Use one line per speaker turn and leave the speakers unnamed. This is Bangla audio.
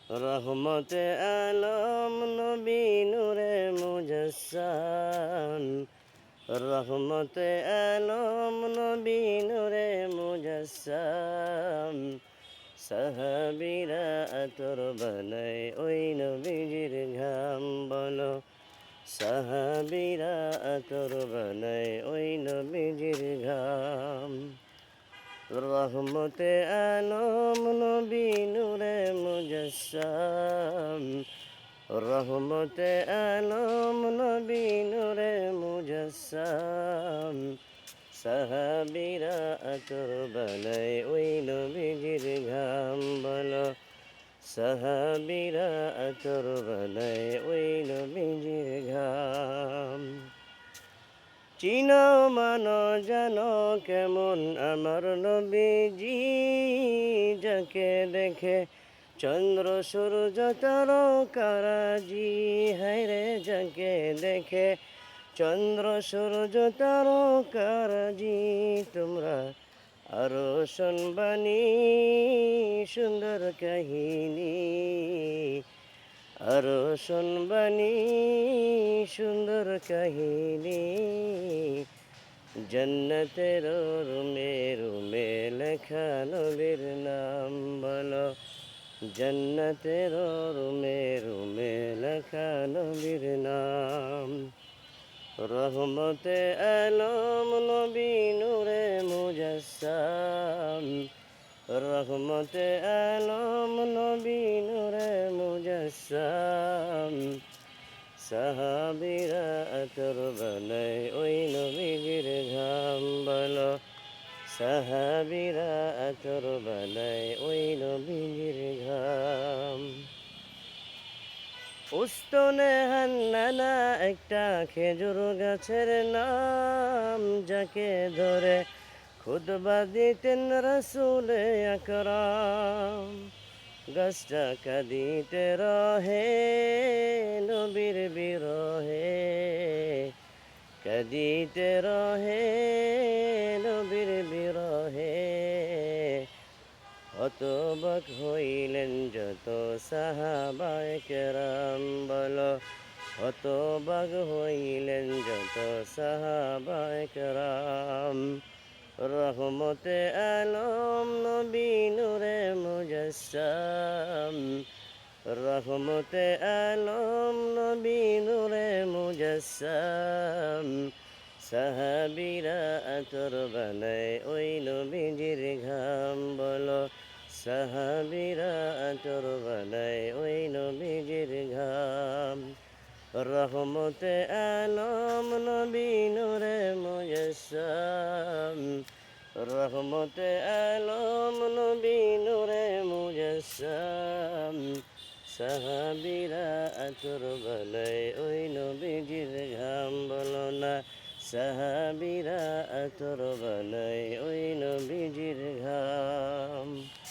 রহমতে আলম নবী নূরে মুজাসসাম, রহমতে আলম নবী নূরে মুজাসসাম। সাহাবীরা আতর বানায় ওই নবীজির ঘাম বলো, সাহাবীরা আতর বানায় ওই নবীজির ঘাম। রহমতে আলম নবী নূরে মুজাসসাম, রহমতে আলম নবী নূরে মুজাসসাম। সাহাবীরা আতর বানায় ওই নবীজির ঘাম বলো, সাহাবীরা আতর বানায় ওই নবীজির ঘাম। চিনো মানো জানো কেমন আমার নবীজি, যাকে দেখে চন্দ্র সূর্য তারকারাজি। হায়রে যাকে দেখে চন্দ্র সূর্য তারকারাজি। তোমরা আরো শুনবানি সুন্দর কাহিনী, আরো শুনবানি সুন্দর কাহিনী। জন্নতের রুমে রুমে লেখা নবীর নাম বলো, জন্নতের রুমে রুমে লেখা নবীর নাম। রহমতে আলম নবী নূরে মুজাসসাম, রহমতে আলম নবী নূরে মুজাসসাম। সাহাবীরা আতর বানায় ওই নবীজির ঘাম বলো, সাহাবীরা আতর বানায় ওই নবীজির ঘাম। উস্তনে হান্নানা একটা খেজুর গাছের নাম, যাকে ধরে খুতবা দিতেন রাসূলে আকরাম। গাছটা কাঁদিতে রহে নবীর বিরহে, কাঁদিতে রহে নবীর বিরহে। হতবাক হইলেন যত সাহাবায়ে কেরাম বলো, হতবাক হইলেন যত সাহাবায়ে কেরাম। রহমতে আলম নবী নূরে মুজাসসাম, রহমতে আলম নবী নূরে মুজাসসাম। সাহাবীরা আতর বানায় ওই নবীজির ঘাম বলো, সাহাবীরা আতর বানায় ওই নবীজির ঘাম। রহমতে আলম নবী নূরে মুজাসসাম, রহমতে আলম নবী নূরে মুজাসসাম। সাহাবীরা আতর বানায় ওই নবীজির ঘাম বলো না, সাহাবীরা আতর বানায় ওই নবীজির